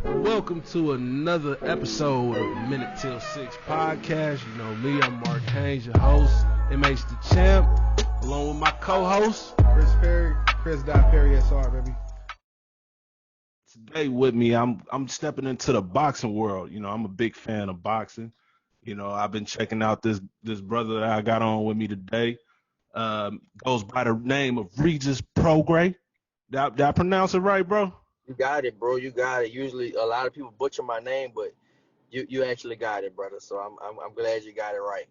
Welcome to another episode of A Minute Till 6 podcast. You know me, I'm Mark Haynes, your host, MH the Champ, along with my co-host, Chris Perry, Chris.Perry SR, baby. Today with me, I'm stepping into the boxing world. You know, I'm a big fan of boxing. You know, I've been checking out this brother that I got on with me today. Goes by the name of Regis Prograis. Did I pronounce it right, bro? You got it, bro. You got it. Usually, a lot of people butcher my name, but you actually got it, brother. So I'm glad you got it right.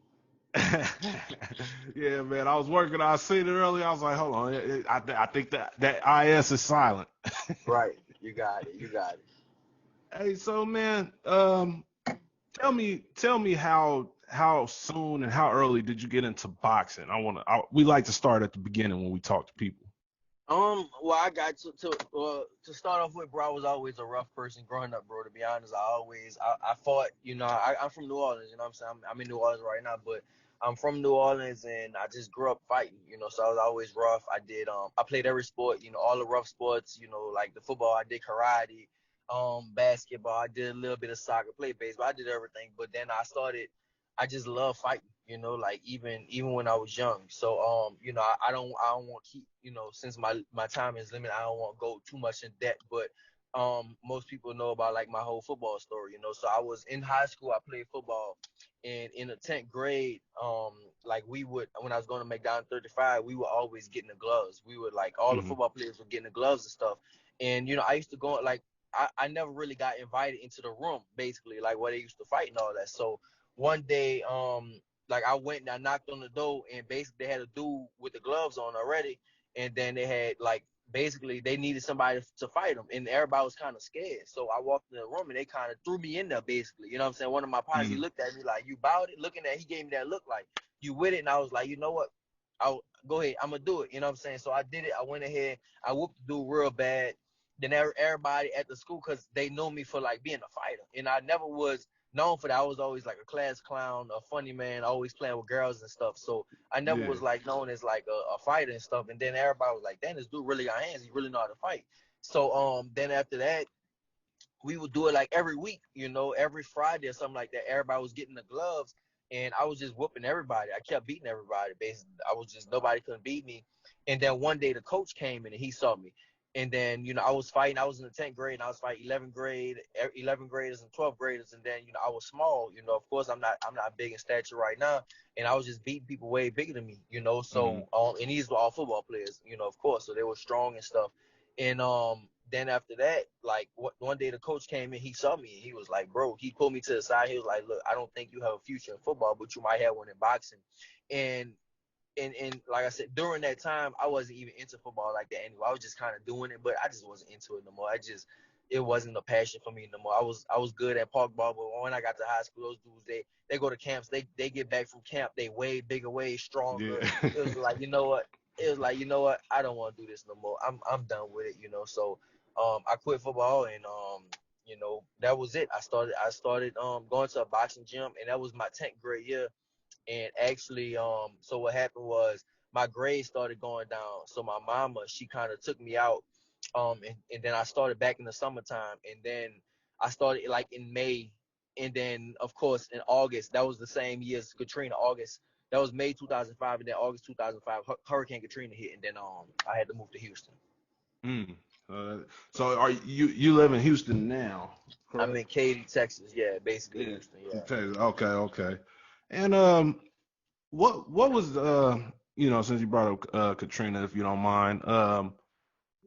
Yeah, man. I was working. I seen it earlier. I was like, hold on. I think that IS is silent. Right. You got it. You got it. Hey, so man, tell me how soon and how early did you get into boxing? We like to start at the beginning when we talk to people. Well, I got to start off with, bro. I was always a rough person growing up, bro. To be honest, I fought. You know, I'm from New Orleans. You know what I'm saying? I'm in New Orleans right now, but I'm from New Orleans, and I just grew up fighting. You know, so I was always rough. I played every sport. You know, all the rough sports. You know, like the football, I did karate, basketball. I did a little bit of soccer, played baseball. I did everything. But then I just love fighting, you know, like even when I was young. So you know, I don't want to keep, you know, since my time is limited, I don't want to go too much in depth, but most people know about like my whole football story, you know. So I was in high school, I played football, and in the 10th grade, like when I was going to McDonald's 35, we were always getting the gloves. We would like all the football players were getting the gloves and stuff. And you know, I used to go like I never really got invited into the room, basically, like where they used to fight and all that. So one day, like I went and I knocked on the door, and basically they had a dude with the gloves on already, and then they had like basically they needed somebody to fight him, and everybody was kind of scared. So I walked in the room, and they kind of threw me in there, basically. You know what I'm saying? One of my partners, he looked at me like, "You bout it?" He gave me that look like, "You with it?" And I was like, "You know what? I'll go ahead. I'm gonna do it." You know what I'm saying? So I did it. I went ahead. I whooped the dude real bad. Then everybody at the school, because they know me for like being a fighter, and I never was known for that. I was always like a class clown, a funny man, always playing with girls and stuff. So I never was like known as like a fighter and stuff. And then everybody was like, "Damn, this dude really got hands. He really know how to fight." So then after that, we would do it like every week, you know, every Friday or something like that. Everybody was getting the gloves, and I was just whooping everybody. I kept beating everybody. Basically, nobody couldn't beat me. And then one day the coach came in and he saw me. And then, you know, I was fighting. I was in the 10th grade, and I was fighting 11th graders and 12th graders. And then, you know, I was small. You know, of course, I'm not big in stature right now, and I was just beating people way bigger than me. You know, so and these were all football players. You know, of course, so they were strong and stuff. And then after that, like one day the coach came in, he saw me, and he was like, "Bro," he pulled me to the side. He was like, "Look, I don't think you have a future in football, but you might have one in boxing." And and like I said, during that time, I wasn't even into football like that anyway. I was just kind of doing it, but I just wasn't into it no more. It wasn't a passion for me no more. I was good at park ball, but when I got to high school, those dudes they go to camps, they get back from camp, they way bigger, way stronger. Yeah. It was like, you know what? It was like, you know what? I don't want to do this no more. I'm done with it, you know. So I quit football, and you know, that was it. I started going to a boxing gym, and that was my 10th grade year. And actually, so what happened was my grades started going down. So my mama, she kind of took me out. And then I started back in the summertime. And then I started like in May. And then, of course, in August, that was the same year as Katrina, August. That was May 2005. And then August 2005, Hurricane Katrina hit. And then I had to move to Houston. Mm. So are you live in Houston now, I'm correct? in Katy, Texas. Yeah, basically Yeah. Houston. Yeah. Texas. Okay. And what was you know, since you brought up Katrina, if you don't mind,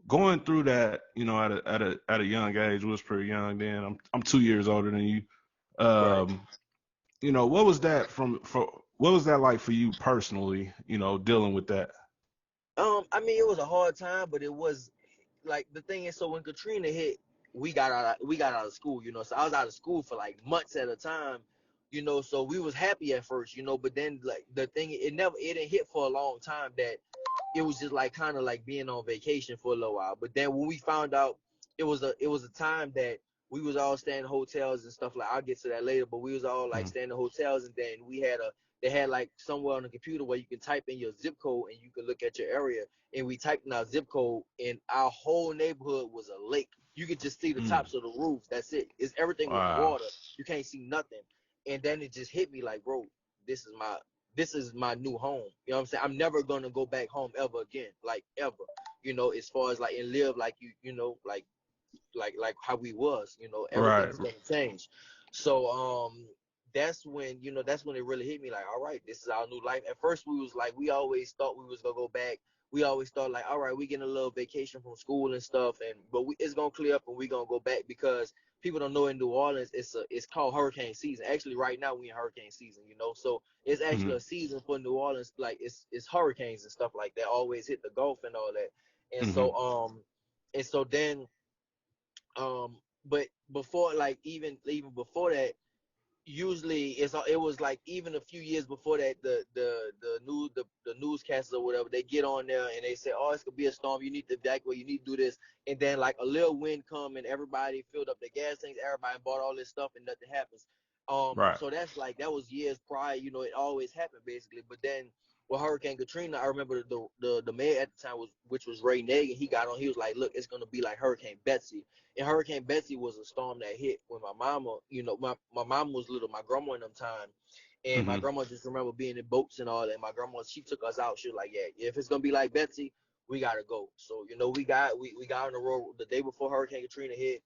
going through that, you know, at a young age, was pretty young then. I'm 2 years older than you. Right. You know, what was that like for you personally, you know, dealing with that? I mean, it was a hard time, but it was like the thing is, so when Katrina hit, we got out of school, you know. So I was out of school for like months at a time, you know. So we was happy at first, you know, but then like the thing, it didn't hit for a long time. That it was just like kind of like being on vacation for a little while. But then when we found out, it was a time that we was all staying in hotels and stuff. Like, I'll get to that later, but we was all like Mm. staying in hotels, and then they had like somewhere on the computer where you can type in your zip code and you can look at your area. And we typed in our zip code, and our whole neighborhood was a lake. You could just see the Mm. tops of the roofs. That's it. It's everything was Wow. water. You can't see nothing. And then it just hit me like, bro, this is my new home. You know what I'm saying? I'm never gonna go back home ever again, like ever. You know, as far as like and live like you know, like how we was. You know, Right. everything's gonna change. So that's when that's when it really hit me like, all right, this is our new life. At first we was like, we always thought we was gonna go back. We always thought like, all right, we getting a little vacation from school and stuff, but it's gonna clear up and we gonna go back because people don't know in New Orleans it's called hurricane season. Actually, right now we in hurricane season, so it's actually Mm-hmm. a season for New Orleans. Like it's hurricanes and stuff like that always hit the Gulf and all that. And Mm-hmm. so then but before, like even before that, usually it was like even a few years before that, the newscasters or whatever, they get on there and they say, oh, it's gonna be a storm, you need to evacuate, you need to do this. And then like a little wind come and everybody filled up their gas tanks, everybody bought all this stuff and nothing happens. Right. So that's like, that was years prior, it always happened basically. But then with Hurricane Katrina, I remember the mayor at the time, which was Ray Nagin. He got on, he was like, look, it's gonna be like Hurricane Betsy. And Hurricane Betsy was a storm that hit when my mama, my mom was little, my grandma in them time. And my Mm-hmm. grandma just remember being in boats and all that. My grandma, she took us out. She was like, yeah, if it's gonna be like Betsy, we gotta go. So, we got on the road the day before Hurricane Katrina hit.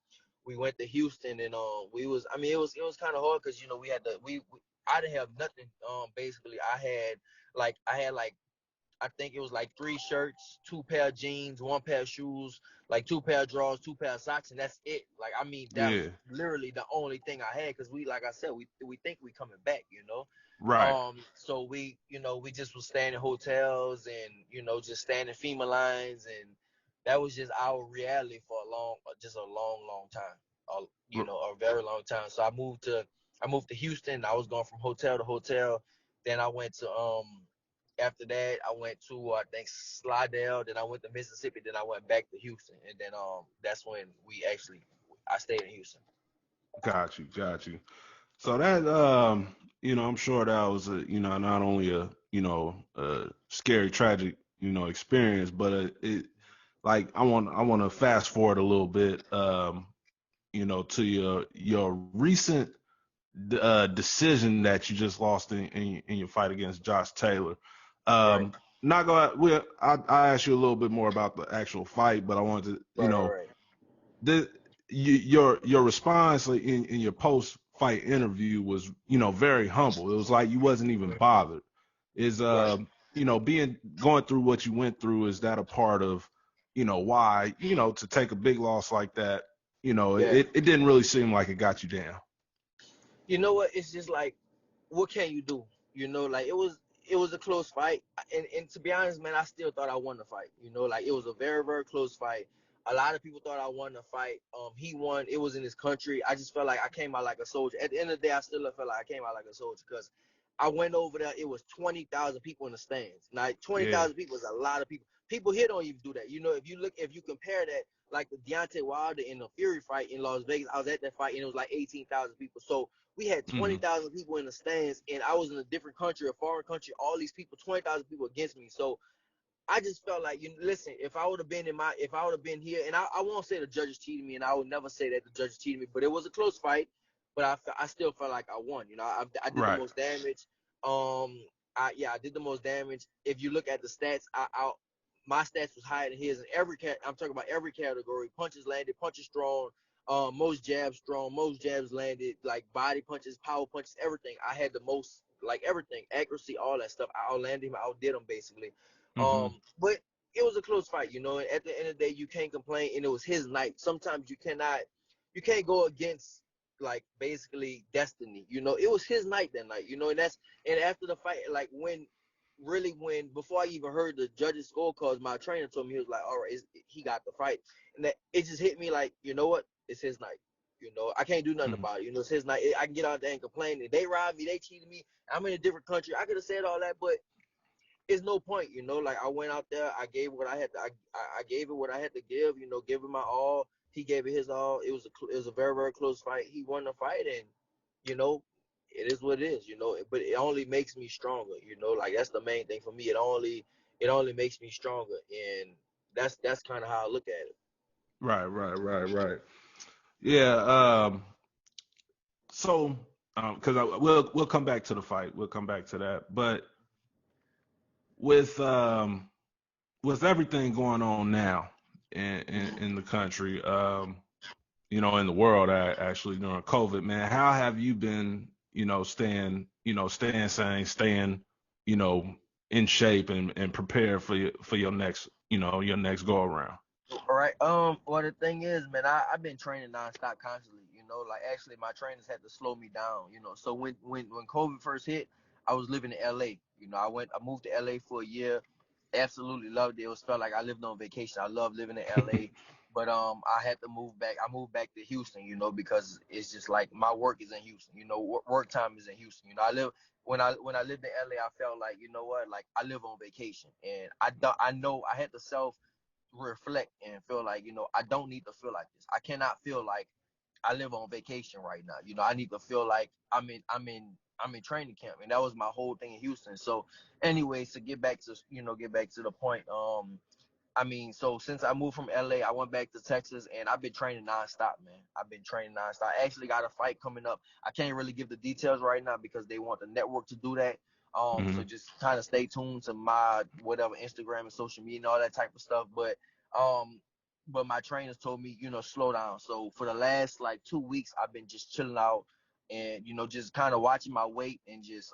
We went to Houston and it was kind of hard because we had to we I didn't have nothing. Basically I had like I think it was like 3 shirts, 2 pair of jeans, 1 pair of shoes, like 2 pair of drawers, 2 pair of socks, and that's it. Like, I mean, that was Yeah. literally the only thing I had because like I said, we think we coming back. Right. So we just was staying in hotels and just staying in FEMA lines, and that was just our reality for just a long, long time. A very long time. So I moved to Houston. I was going from hotel to hotel. Then I went to after that, I went to I think Slidell. Then I went to Mississippi. Then I went back to Houston, and then that's when I stayed in Houston. Got you. Got you. So that I'm sure that was not only a scary, tragic, experience, but it like I want to fast forward a little bit, to your recent decision that you just lost in your fight against Josh Taylor. Right, Not go. I asked you a little bit more about the actual fight, but I wanted to, right. the your response in your post fight interview was very humble. It was like you wasn't even bothered. Is Right. being going through what you went through, is that a part of why to take a big loss like that, Yeah. it didn't really seem like it got you down. You know what? It's just like, what can you do? Like it was a close fight, and to be honest, man, I still thought I won the fight. Like it was a very, very close fight. A lot of people thought I won the fight. He won. It was in his country. I just felt like I came out like a soldier. At the end of the day, I still felt like I came out like a soldier because I went over there. It was 20,000 people in the stands. Now, Yeah. 20,000 people is a lot of people. People here don't even do that. If you compare that, like the Deontay Wilder and the Fury fight in Las Vegas, I was at that fight and it was like 18,000 people. So we had Hmm. 20,000 people in the stands, and I was in a different country, a foreign country. All these people, 20,000 people against me. So I just felt like, listen, if I would have been here, and I won't say the judges cheated me, and I would never say that the judges cheated me, but it was a close fight. But I still felt like I won. I did the Right. most damage. I did the most damage. If you look at the stats, my stats was higher than his in I'm talking about every category: punches landed, punches thrown, most jabs thrown, most jabs landed, like body punches, power punches, everything. I had the most, like everything, accuracy, all that stuff. I outlanded him, I outdid him basically. Hmm. But it was a close fight, and at the end of the day, you can't complain, and it was his night. Sometimes you can't go against like basically destiny. It was his night that night, and after the fight, like when before I even heard the judges' scorecards, my trainer told me, he was like, all right, he got the fight, and that it just hit me like, you know what, it's his night. I can't do nothing Hmm. about it. It's his night. I can get out there and complain. They robbed me. They cheated me. I'm in a different country. I could have said all that, but it's no point. Like I went out there. I gave what I had to. I gave it what I had to give. Give him my all. He gave it his all. It was a very, very close fight. He won the fight, and you know, it is what it is. But it only makes me stronger. Like that's the main thing for me. It only makes me stronger, and that's kind of how I look at it. Right. Yeah. So, because we'll come back to the fight. We'll come back to that. But with with everything going on now in the country, in the world, actually during COVID, man, how have you been, staying sane, staying, you know, in shape and prepared for your next, your next go around? All right. Well, the thing is, man, I've been training nonstop constantly. Like actually, my trainers had to slow me down. So when COVID first hit, I was living in LA. I moved to LA for a year. Absolutely loved it. It was felt like I lived on vacation. I love living in LA. But I had to move back. I moved back to Houston, because it's just like my work is in Houston. Work time is in Houston. When I lived in LA, I felt like, like I live on vacation, and I know I had to self reflect and feel like, I don't need to feel like this. I cannot feel like I live on vacation right now. I need to feel like I'm in training camp, and that was my whole thing in Houston. So, anyways, to get back to the point. So since I moved from LA, I went back to Texas, and I've been training nonstop, man. I've been training nonstop. I actually got a fight coming up. I can't really give the details right now because they want the network to do that. So Hmm. just kind of stay tuned to my whatever Instagram and social media and all that type of stuff. Um, but my trainers told me, slow down. So for the last like 2 weeks, I've been just chilling out and just kind of watching my weight and just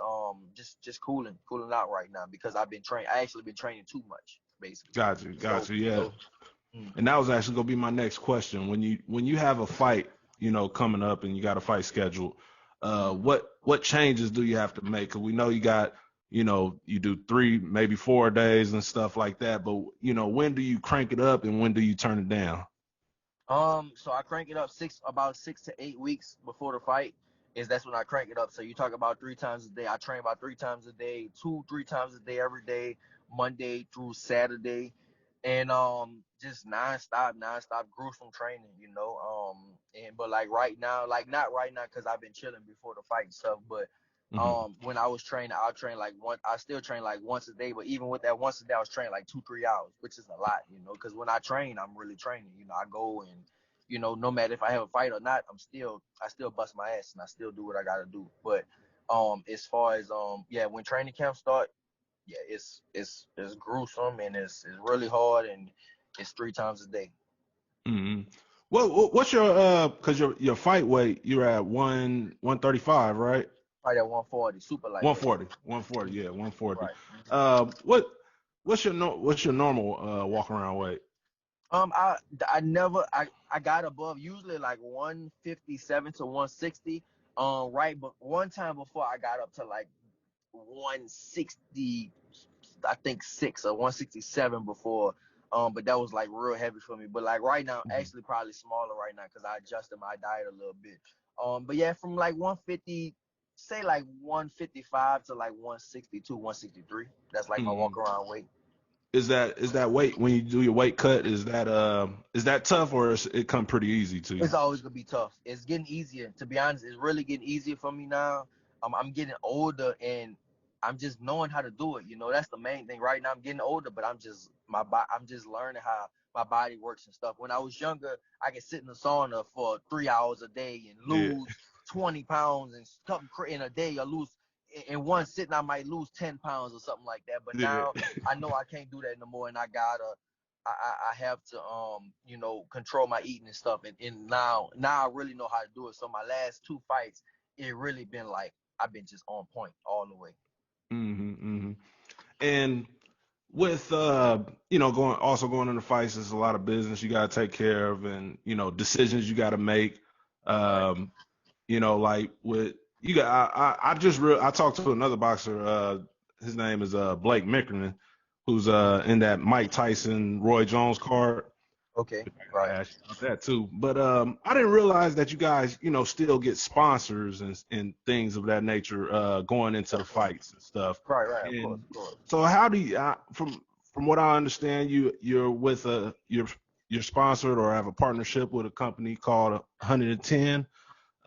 cooling out right now because I've been training. I actually been training too much, basically. Got So you. Yeah. so. Mm. And that was actually gonna be my next question. When you have a fight, coming up and you got a fight scheduled, what changes do you have to make? 'Cause we know you got, you do 3, maybe 4 days and stuff like that. But when do you crank it up and when do you turn it down? So I crank it up about 6 to 8 weeks before the fight. That's when I crank it up. So you talk about 3 times a day. I train about 3 times a day, 3 times a day every day, Monday through Saturday, and just nonstop gruesome training. And but like right now, like not right now because I've been chilling before the fight and stuff, but. Hmm. When I was training, I'll train like one. I still train like once a day, but even with that once a day, I was training like 2, 3 hours, which is a lot, Because when I train, I'm really training. I go and no matter if I have a fight or not, I still bust my ass and I still do what I gotta do. But as far as yeah, when training camp start, yeah, it's gruesome and it's really hard and it's 3 times a day. Hmm. What's your because your fight weight, you're at 135, right? Fight at 140, super lightweight. 140, yeah, 140. Right. What's your normal walk around weight? I never I got above usually like 157 to 160. Right, but one time before I got up to like 160, I think 6 or 167 before. But that was like real heavy for me. But like right now, Mhm. actually probably smaller right now because I adjusted my diet a little bit. But yeah, from like 150, say like 155 to like 162, 163. That's like my walk Mhm. around weight. Is that weight when you do your weight cut? Is that tough or is it come pretty easy to you? It's always gonna be tough. It's getting easier. To be honest, it's really getting easier for me now. I'm getting older and I'm just knowing how to do it. That's the main thing. Right now, I'm getting older, but I'm just learning how my body works and stuff. When I was younger, I could sit in the sauna for 3 hours a day and Yeah. lose 20 pounds and something in a day. Or lose in one sitting, I might lose 10 pounds or something like that. But Yeah. now I know I can't do that no more, and I have to control my eating and stuff and now I really know how to do it. So my last 2 fights, it really been like I've been just on point all the way. Hmm. Hmm. And with going into fights, there's a lot of business you gotta take care of and decisions you gotta make. Right. Um, like with you got I talked to another boxer, his name is Blake Mickerman, who's in that Mike Tyson Roy Jones card. Okay. I Right. asked you about that too. But I didn't realize that you guys, still get sponsors and things of that nature going into the fights and stuff. Right. Right. Of course. And Of course. so how do you from what I understand, you're with you're sponsored or have a partnership with a company called 110.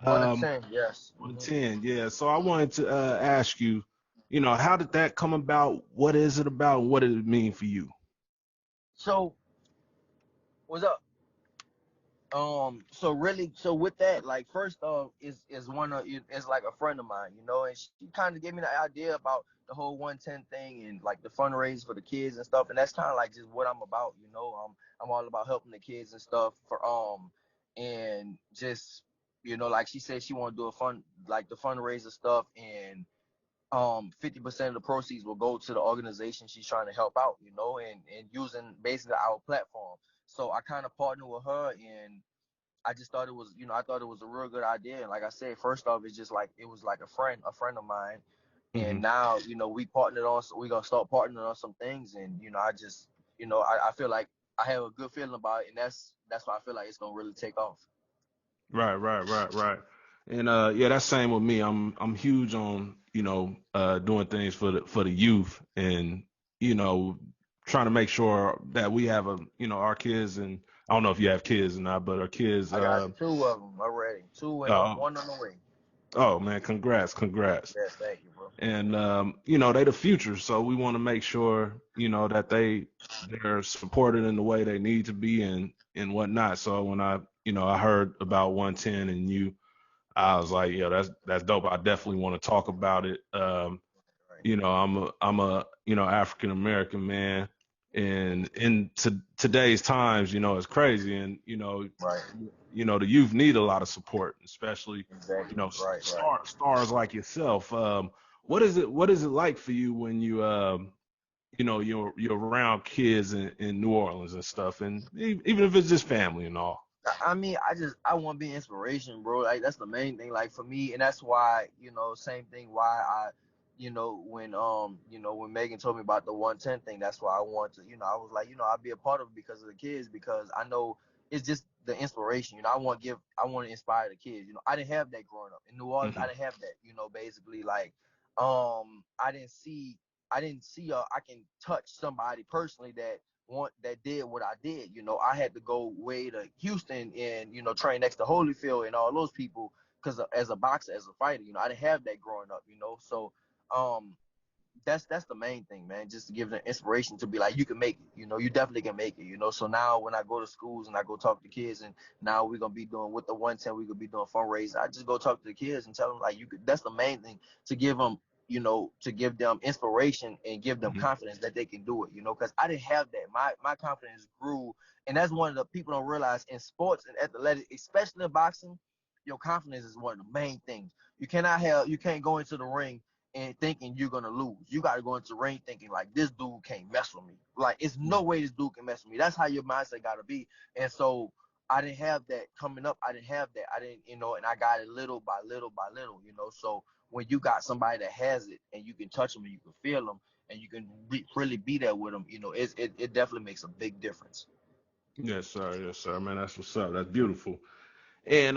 One of Um, 10. Yes. 110, yeah. So I wanted to ask you, how did that come about? What is it about? What did it mean for you? So what's up? So with that, like first off, is like a friend of mine, and she kind of gave me the idea about the whole 110 thing and like the fundraise for the kids and stuff, and that's kind of like just what I'm about, I'm all about helping the kids and stuff and just like she said, she want to do the fundraiser stuff, and 50% of the proceeds will go to the organization she's trying to help out, and using basically our platform. So I kind of partnered with her, and I just thought it was, I thought it was a real good idea. And like I said, first off, it's just like it was like a friend of mine. And Hmm. now, we partnered on, so we're gonna start partnering on some things. And I just, I feel like I have a good feeling about it, and that's why I feel like it's gonna really take off. Right, right, right, right. And yeah, that's same with me. I'm huge on, doing things for the youth, and you know trying to make sure that we have our kids, and I don't know if you have kids or not, but our kids. I got two of them already, two and Oh, one on the way. oh man, congrats, congrats. Yes, thank you, bro. And they the future, so we want to make sure that they're supported in the way they need to be, and whatnot. So when I heard about 110 and you, I was like, yeah, that's dope. I definitely want to talk about it. Right, I'm a African American man, and in today's times, it's crazy, and right, the youth need a lot of support, especially exactly, right, right. stars like yourself. What is it like for you when you're around kids in New Orleans and stuff, and even if it's just family and all. I mean, I want to be inspiration, bro. Like that's the main thing, like for me, and that's why same thing. Why when Megan told me about the 110 thing, that's why I want to. I was like, I'll be a part of it because of the kids, because I know it's just the inspiration. I want to inspire the kids. I didn't have that growing up in New Orleans. I Hmm. didn't have that. Basically like, I didn't see, I can touch somebody personally that did what I did. I had to go way to Houston and train next to Holyfield and all those people because as a boxer, as a fighter, I didn't have that growing up. So um, that's the main thing, man. Just to give them inspiration to be like, you can make it. You definitely can make it. So now when I go to schools and I go talk to kids, and now we're gonna be doing with the 110, we're gonna be doing fundraisers. I just go talk to the kids and tell them like, you could. That's the main thing, to give them, to give them inspiration and give them Hmm. confidence that they can do it. Because I didn't have that. My confidence grew, and that's one of the people don't realize in sports and athletics, especially in boxing. Your confidence is one of the main things. You can't go into the ring and thinking you're gonna lose. You gotta go into the ring thinking like, this dude can't mess with me. Like, it's no way this dude can mess with me. That's how your mindset gotta be. And so I didn't have that coming up. I didn't have that. I didn't, and I got it little by little by little. So when you got somebody that has it and you can touch them and you can feel them and you can really be there with them, it definitely makes a big difference. Yes, sir, man. That's what's up. That's beautiful. And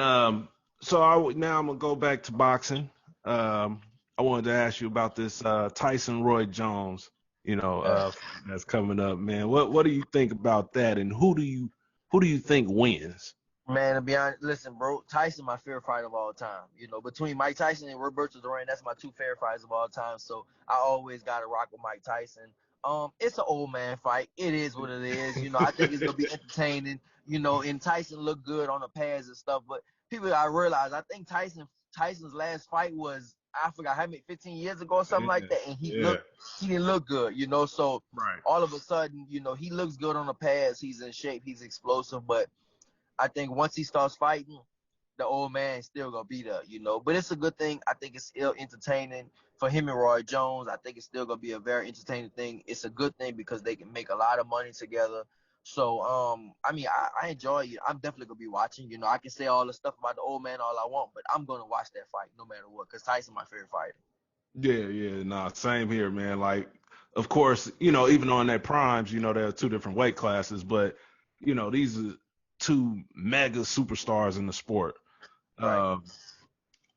so now I'm gonna go back to boxing. Um, I wanted to ask you about this Tyson Roy Jones, Yeah. fight that's coming up, man. What do you think about that, and who do you think wins? Man, to be honest, listen, bro, Tyson, my favorite fighter of all time. Between Mike Tyson and Roberto Duran, that's my two favorite fighters of all time. So I always got to rock with Mike Tyson. It's an old man fight. It is what it is. I think it's gonna be entertaining. And Tyson looked good on the pads and stuff. But people, I realize, I think Tyson's last fight was, I forgot how many, 15 years ago or something like Yeah, that, and yeah, he didn't look good. So right. all of a sudden, he looks good on the pads. He's in shape. He's explosive, but I think once he starts fighting, the old man still gonna be there. But it's a good thing. I think it's still entertaining for him and Roy Jones. I think it's still gonna be a very entertaining thing. It's a good thing because they can make a lot of money together. So I mean, I enjoy it. I'm definitely gonna be watching. I can say all the stuff about the old man all I want, but I'm gonna watch that fight no matter what, because Tyson my favorite fighter. Yeah, yeah, nah, same here, man. Like, of course, even on their primes, there are two different weight classes, but these are two mega superstars in the sport. Right. Uh,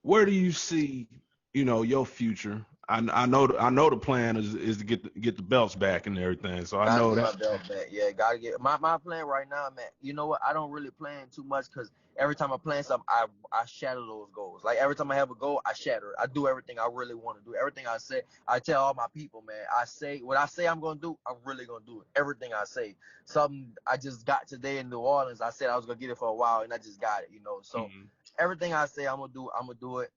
where do you see, your future? I know the plan is to get the belts back and everything. So I Gotta know get my that. belt back. Yeah, gotta get my plan right now, man. You know what? I don't really plan too much because every time I plan something, I shatter those goals. goals. Like every time I have a goal, I shatter it. I do everything I really want to do. Everything I say, I tell all my people, man. I say what I say I'm gonna do. I'm really gonna do it. Everything I say. Something I just got today in New Orleans. I said I was gonna get it for a while, and I just got it. So everything I say I'm gonna do, I'm gonna do it.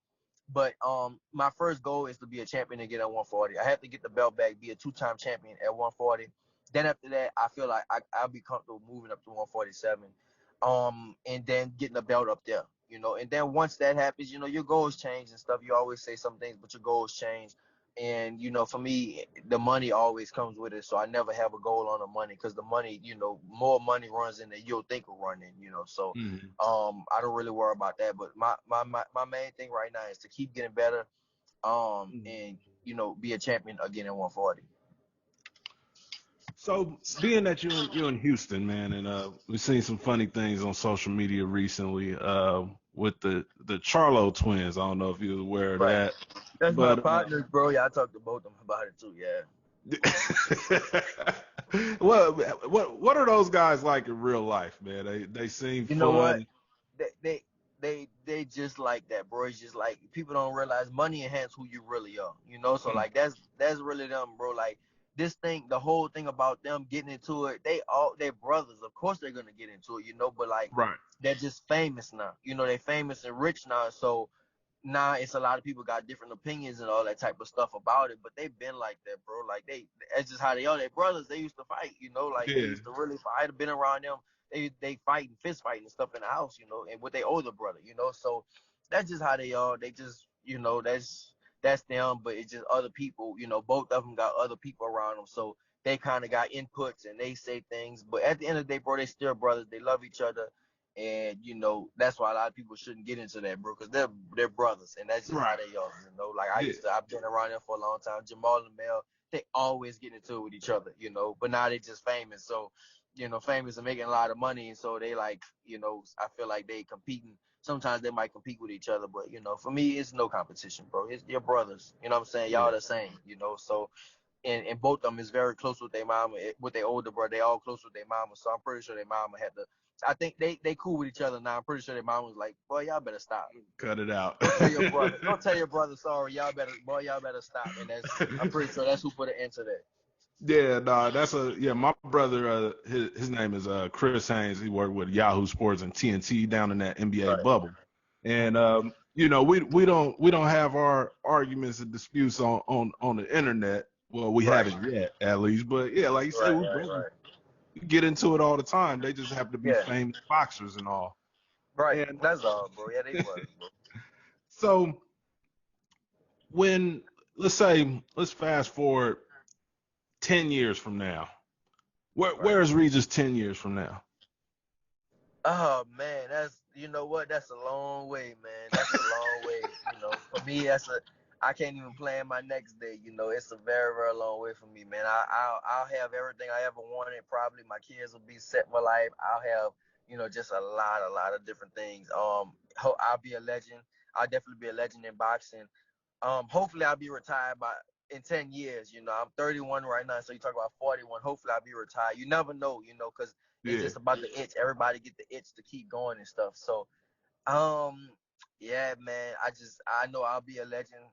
But my first goal is to be a champion and get at 140. I have to get the belt back, be a 2-time champion at 140. Then after that, I feel like I'll be comfortable moving up to 147, and then getting the belt up there. And then once that happens, your goals change and stuff. You always say some things, but your goals change. And for me, the money always comes with it. So I never have a goal on the money, because the money, more money runs in than you'll think will run in. So I don't really worry about that. But my main thing right now is to keep getting better, and be a champion again at 140. So being that you're in Houston, man, and we've seen some funny things on social media recently, with the Charlo twins. I don't know if you're aware of Right. that, That's my but partners, bro. Yeah, I talked to both of them about it too. Yeah. well, what are those guys like in real life, man? They seem You know what? fun. They just like that, bro. It's just like people don't realize money enhance who you really are. So like that's really them, bro. Like this thing, the whole thing about them getting into it, they're brothers. Of course they're gonna get into it, but like Right. they're just famous now. They're famous and rich now. So now it's a lot of people got different opinions and all that type of stuff about it, but they've been like that, bro. Like that's just how they are. They brothers. They used to fight, like they Yeah. used to really fight. I've been around them. They fight and fist fighting and stuff in the house, and with their older brother, So that's just how they are. They just, that's them. But it's just other people, both of them got other people around them, so they kind of got inputs and they say things. But at the end of the day, bro, they still brothers. They love each other. And that's why a lot of people shouldn't get into that, bro, because they're brothers, and that's just how Right. they are. Like Yeah. I've been around them for a long time. Jamal and Mel, they always get into it with each other, But now they just famous, so famous and making a lot of money, and so they like, I feel like they competing. Sometimes they might compete with each other, but for me, it's no competition, bro. It's your brothers. You know what I'm saying? Y'all Yeah. the same, So and both of them is very close with their mama, with their older brother. They all close with their mama, so I'm pretty sure their mama had to. I think they cool with each other now. I'm pretty sure their mama was like, "Boy, y'all better stop. Cut it out. Don't tell your brother. Don't tell your brother sorry. Y'all better stop." And I'm pretty sure that's who put an end to that. Yeah, nah, my brother, his name is Chris Haynes. He worked with Yahoo Sports and TNT down in that NBA Right. bubble. And we don't have our arguments and disputes on the internet. Well, we Right. haven't yet, at least. But yeah, like you said, we brothers. Right. We get into it all the time. They just happen to be Yeah. famous boxers and all. Right. And That's all, bro. Yeah, they brothers, bro. so when let's fast forward 10 years from now. Right. Where is Regis 10 years from now? Oh man, that's a long way, man. That's a long way. For me, I can't even plan my next day. It's a very, very long way for me, man. I'll have everything I ever wanted. Probably my kids will be set for life. I'll have, just a lot of different things. I'll be a legend. I'll definitely be a legend in boxing. Hopefully I'll be retired in 10 years. I'm 31 right now, so you talk about 41. Hopefully I'll be retired. You never know, because it's Yeah. just about the itch. Everybody get the itch to keep going and stuff. So, yeah, man, I know I'll be a legend.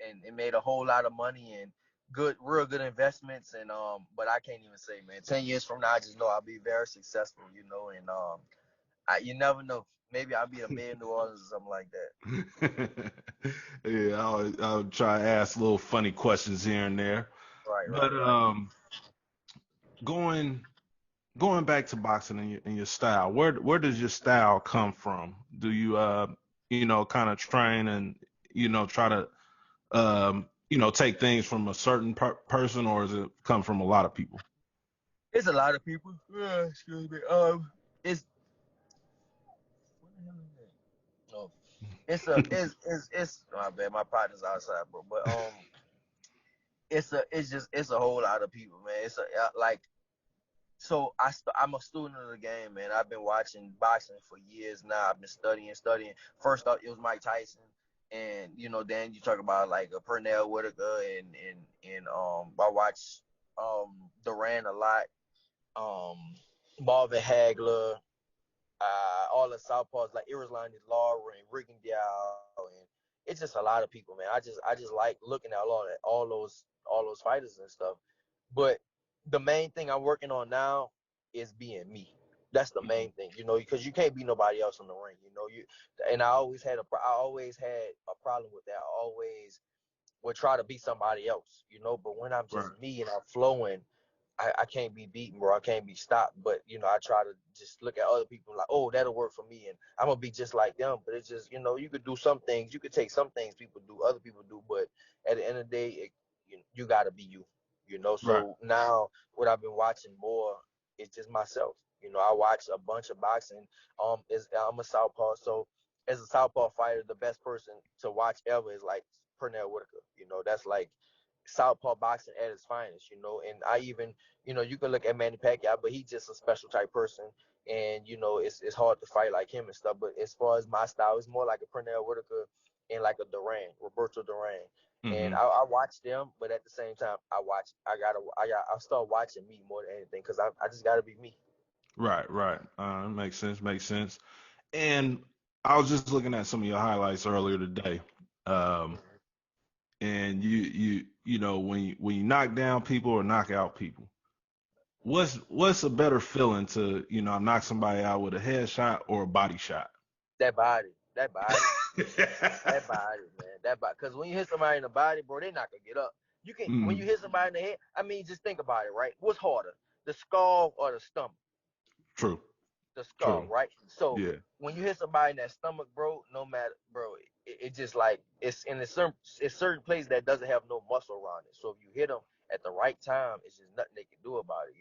And made a whole lot of money and real good investments. And but I can't even say, man. 10 years from now, I just know I'll be very successful. And you never know. Maybe I'll be a mayor of New Orleans or something like that. Yeah, I'll try to ask little funny questions here and there. But Right. going back to boxing and your style, where does your style come from? Do you kind of train and try to take things from a certain person, or does it come from a lot of people? It's a lot of people. Excuse me. It's what the hell is that? No, it's my bad. My partner's outside, bro. But it's a whole lot of people, man. It's like. So I'm a student of the game, man. I've been watching boxing for years now. I've been studying. First up, it was Mike Tyson, and then you talk about like a Pernell Whitaker, and I watch Duran a lot, Marvin Hagler, all the southpaws like Irizlani, Laura, and Rigondeaux, and it's just a lot of people, man. I just like looking at all those fighters and stuff. But the main thing I'm working on now is being me. That's the main thing, because you can't be nobody else in the ring, and I always had a problem with that. I always would try to be somebody else, but when I'm Right. just me and I'm flowing, I can't be beaten, bro. I can't be stopped. But I try to just look at other people like, oh, that'll work for me, and I'm gonna be just like them. But it's just, you could do some things, you could take some things people do, other people do, but at the end of the day, you gotta be you. Right. So now, what I've been watching more is just myself. I watch a bunch of boxing. I'm a southpaw, so as a southpaw fighter, the best person to watch ever is like Pernell Whitaker. That's like southpaw boxing at its finest. And I even you can look at Manny Pacquiao, but he's just a special type person, and it's hard to fight like him and stuff. But as far as my style, it's more like a Pernell Whitaker and like a Duran, Roberto Duran. And Mm-hmm. I watch them, but at the same time, I start watching me more than anything because I just gotta be me. Right. Right. Makes sense. Makes sense. And I was just looking at some of your highlights earlier today. Um, and when you knock down people or knock out people, what's a better feeling to knock somebody out with a headshot or a body shot? That body, that body, man, that body. Because when you hit somebody in the body, bro, they not gonna get up. You can When you Mm, hit somebody in the head. I mean, just think about it, right? What's harder, the skull or the stomach? true. The skull, True. right? So Yeah. when you hit somebody in that stomach, bro, no matter, bro, it just like it's certain place that doesn't have no muscle around it. So if you hit them at the right time, it's just nothing they can do about it,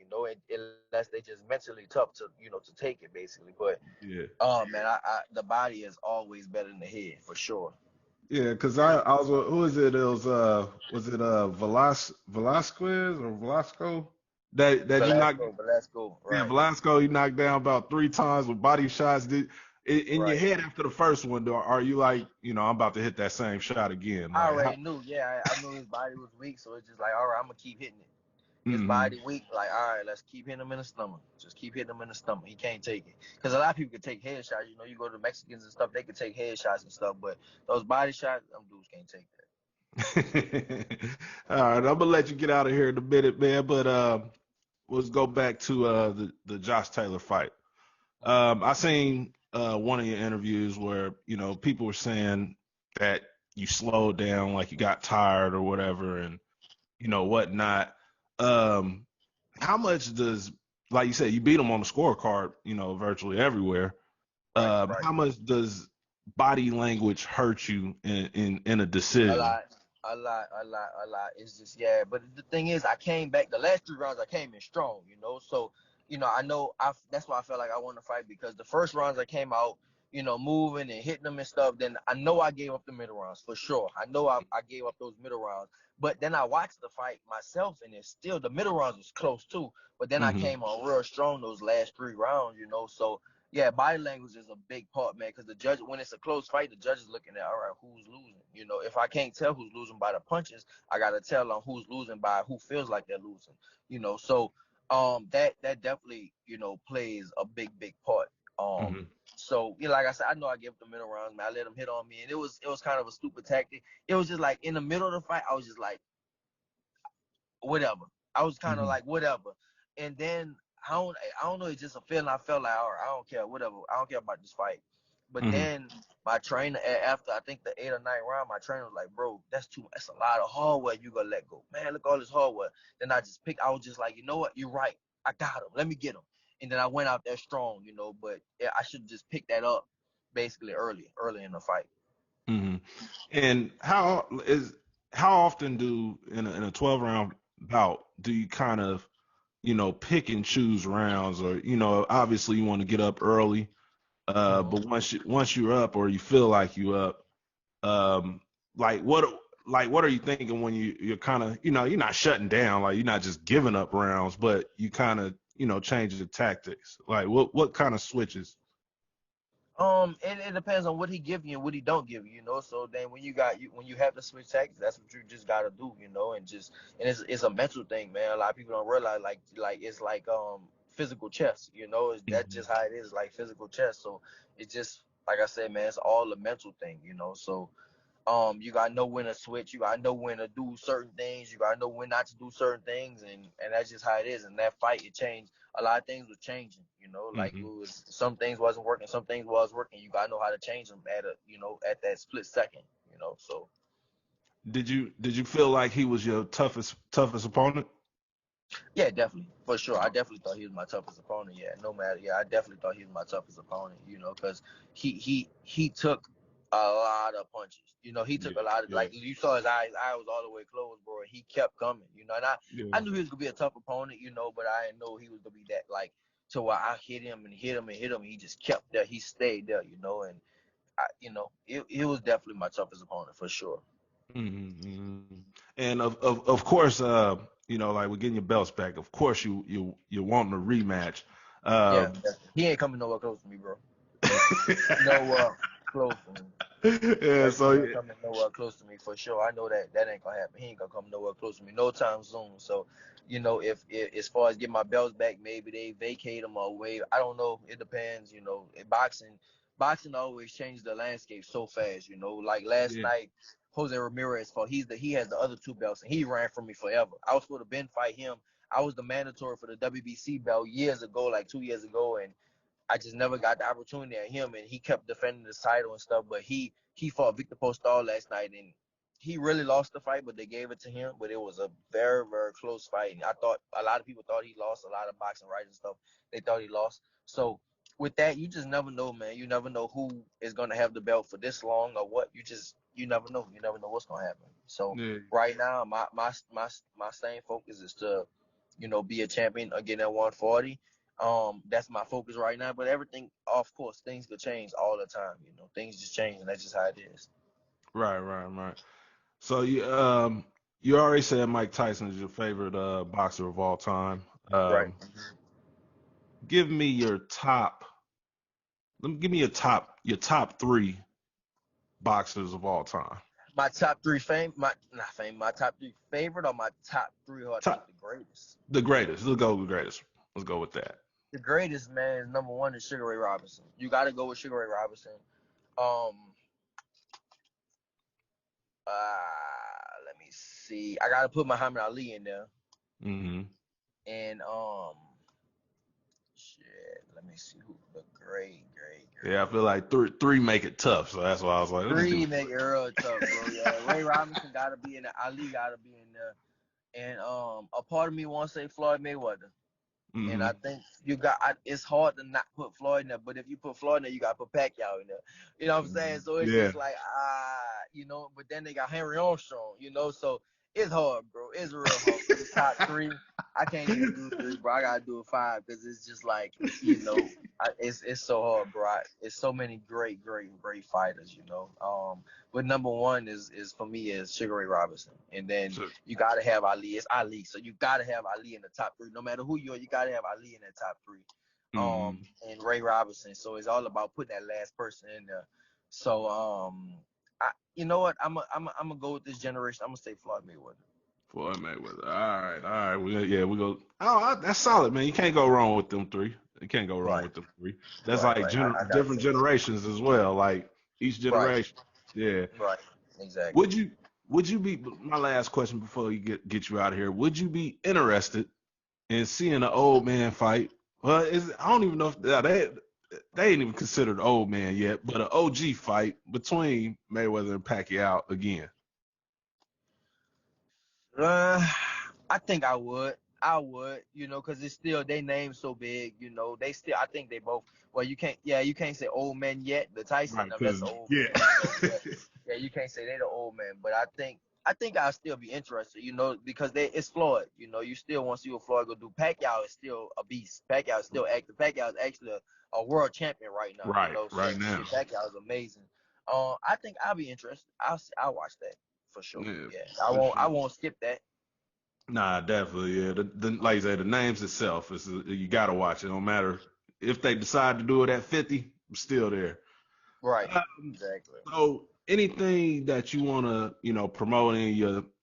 unless they just mentally tough to take it basically. But Yeah. oh man, the body is always better than the head for sure. Yeah, because I was who is it? It was it Velasquez or Velasco that But you let's knocked. go, but let's go. Yeah, Right, Velasco, you knocked down about 3 times with body shots. In your right. head after the first one, though, are you like, I'm about to hit that same shot again? I Like, how? already knew. Yeah, I knew his body was weak, so it's just like, all right, I'm gonna keep hitting it. His Mm-hmm. body weak, like, all right, let's keep hitting him in the stomach. Just keep hitting him in the stomach. He can't take it. Because a lot of people can take headshots. You go to Mexicans and stuff, they can take headshots and stuff, but those body shots, them dudes can't take that. All right, I'm gonna let you get out of here in a minute, man. But let's go back to the Josh Taylor fight. I seen one of your interviews where people were saying that you slowed down, like you got tired or whatever, and whatnot. Um, how much does, like you said, you beat them on the scorecard, virtually everywhere. Right, right. How much does body language hurt you in a A decision? lot, a lot. It's just, yeah. But the thing is, I came back. The last 3 rounds, I came in strong. So I know. That's why I felt like I wanted to fight because the first rounds I came out, moving and hitting them and stuff. Then I know I gave up the middle rounds for sure. I know I gave up those middle rounds. But then I watched the fight myself, and it's still the middle rounds was close too. But then I Hmm. came on real strong those last 3 rounds. So yeah, body language is a big part, man. Because the judge, when it's a close fight, the judge is looking at, all right, who's losing. If I can't tell who's losing by the punches, I gotta tell on who's losing by who feels like they're losing. So that definitely plays a big part. Um, Hmm. so like I said, I know I give the middle rounds, man. I let them hit on me, and it was kind of a stupid tactic. It was just like in the middle of the fight, I was just like whatever. I was kind of Hmm. like whatever, and then I don't know. It's just a feeling. I felt like, all right, I don't care, whatever. I don't care about this fight. But Hmm. then my trainer, after I think the 8th or 9th round, my trainer was like, bro, that's a lot of hardware you gonna let go, man. Look at all this hardware. Then I was just like, you know what, you're right. I got him. Let me get him. And then I went out there strong. But yeah, I should just pick that up basically early in the fight. Hmm. And how often in a 12 round bout do you kind of pick and choose rounds, or obviously you want to get up early, but Mm-hmm. once you're up or you feel like you up, um, like what are you thinking when you're kind of you're not shutting down, like you're not just giving up rounds, but you kind of change the tactics, like what kind of switches? It depends on what he give you and what he don't give you. So then when you have to switch tactics, that's what you just gotta do, and it's a mental thing, man. A lot of people don't realize, like it's like physical chess. That's just how it is, like physical chess. So it's just like I said, man, it's all a mental thing. So you gotta know when to switch, you gotta know when to do certain things, you gotta know when not to do certain things, and that's just how it is. And that fight, it changed. A lot of things were changing, like it was, some things wasn't working, some things was working. You gotta know how to change them at that split second. So Did you feel like he was your toughest opponent? yeah, definitely, for sure. I definitely thought he was my toughest opponent. Yeah, no matter. Yeah, I definitely thought he was my toughest opponent. Because he took a lot of punches. He took a lot of, Yeah, like, you saw his eyes. Eye was all the way closed, bro. He kept coming. And I yeah. knew he was gonna be a tough opponent. But I didn't know he was gonna be that, like, to where I hit him and hit him and hit him. And he just kept there. He stayed there. And it was definitely my toughest opponent for sure. Mm-hmm. And of course, like we're getting your belts back. Of course, you're wanting a rematch. Yeah, Um, definitely. He ain't coming nowhere close to me, bro. Nowhere close to me. yeah. He So ain't coming nowhere close to me for sure. I know that ain't gonna happen. He ain't gonna come nowhere close to me no time soon. So, if as far as getting my belts back, maybe they vacate them or waive. I don't know. It depends. Boxing always changes the landscape so fast. Like last yeah. night, Jose Ramirez fought. He has the other two belts, and he ran from me forever. I was supposed to been fight him. I was the mandatory for the WBC belt years ago, like 2 years ago, and I just never got the opportunity at him, and he kept defending the title and stuff. But he fought Victor Postal last night, and he really lost the fight, but they gave it to him. But it was a very, very close fight. And I thought a lot of people thought he lost. A lot of boxing writers and stuff, they thought he lost. So with that, you just never know, man. You never know who is gonna have the belt for this long or what. You never know. You never know what's gonna happen. So Yeah. right now, my same focus is to, be a champion again at 140. That's my focus right now. But everything, of course, things could change all the time. Things just change, and that's just how it is. Right, right, right. So you already said Mike Tyson is your favorite boxer of all time. Right. Give me your top. Give me your top three boxers of all time. My top three my top three favorite, or my top three who I think Top the greatest. the greatest. Let's go with the greatest. Let's go with that. The greatest, man, is number one is Sugar Ray Robinson. You got to go with Sugar Ray Robinson. Um, Let me see. I got to put Muhammad Ali in there, Hmm. and shit. Let me see who the Yeah, I great. feel like three make it tough, so that's why I was like, let me do. Three make it real tough, bro. Yeah, Ray Robinson got to be in there. Ali got to be in there, and a part of me wants to say Floyd Mayweather. And Hmm. I think it's hard to not put Floyd in there, but if you put Floyd in there, you got to put Pacquiao in there. You know what I'm saying? So it's Yeah. just like, but then they got Henry Armstrong, so it's hard, bro. It's real hard for the top three. I can't even do three, bro. I got to do a five because it's just like, it's so hard, bro. It's so many great, great, great fighters. But number one is for me is Sugar Ray Robinson. And then So, you gotta have Ali. It's Ali, so you gotta have Ali in the top three. No matter who you are, you gotta have Ali in that top three. mm, And Ray Robinson. So it's all about putting that last person in there. So you know what? I'm gonna go with this generation. I'm gonna say Floyd Mayweather. Floyd Mayweather. All right. We go. Oh, that's solid, man. You can't go wrong with them three. You can't go wrong Right, with them three. That's like I gotta different say that. generations as well. Like each Right, generation. Yeah. right, exactly. Would you would you be my last question before you get you out of here? Would you be interested in seeing an old man fight? Well, I don't even know if they ain't even considered old man yet, but an OG fight between Mayweather and Pacquiao again. Uh, I think I would. I would, because it's still they name so big, They still, I think they both. Well, you can't say old men yet. The Tyson and Right, them, that's cause the old yeah. man, But yeah, you can't say they the old man. But I think I'll still be interested, because it's Floyd. You still want to see what Floyd go do. Pacquiao is still a beast. Pacquiao is still active. Pacquiao is actually a world champion right now, Right, So right now. shit, Pacquiao is amazing. I think I'll be interested. I'll watch that for sure. Yeah, Yeah, for I sure. won't skip that. Nah, definitely. Yeah, like you said, the names itself is you gotta watch it. No matter if they decide to do it at 50, I'm still there. Right. Um, Exactly. so anything that you wanna, promote in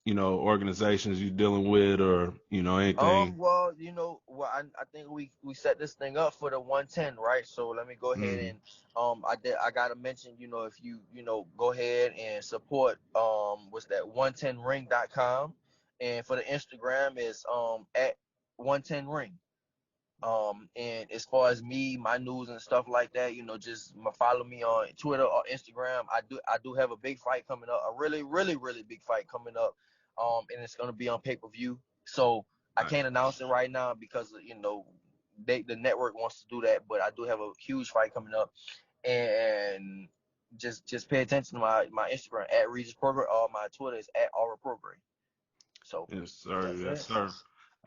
organizations you're dealing with, or anything? Well, I think we set this thing up for the 110, right? So let me go ahead Mm, and I gotta mention, if go ahead and support what's that 110ring.com, and for the Instagram is at 110ring. And as far as me, my news and stuff like that, just follow me on Twitter or Instagram. I do have a big fight coming up, a really, really, really big fight coming up. And it's gonna be on pay-per-view. So I nice. can't announce it right now because the network wants to do that, but I do have a huge fight coming up. And just pay attention to my Instagram at Regis Prograis, or my Twitter is at Aura Prograis. So Yes, sir. that's Yes, it. sir.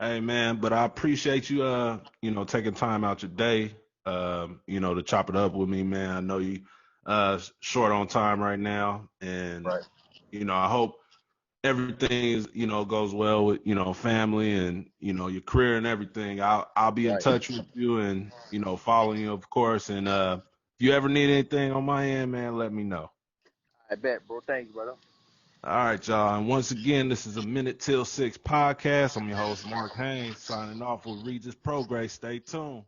Hey, man, but I appreciate you, taking time out your day, to chop it up with me, man. I know you, short on time right now, and Right. I hope everything is, goes well with, family and, your career and everything. I'll be in Right. touch with you and, following you, of course. And if you ever need anything on my end, man, let me know. I bet, bro. Thanks, brother. All right, y'all. And once again, this is a Minute Till 6 podcast. I'm your host, Mark Haynes, signing off with Regis Prograis. Stay tuned.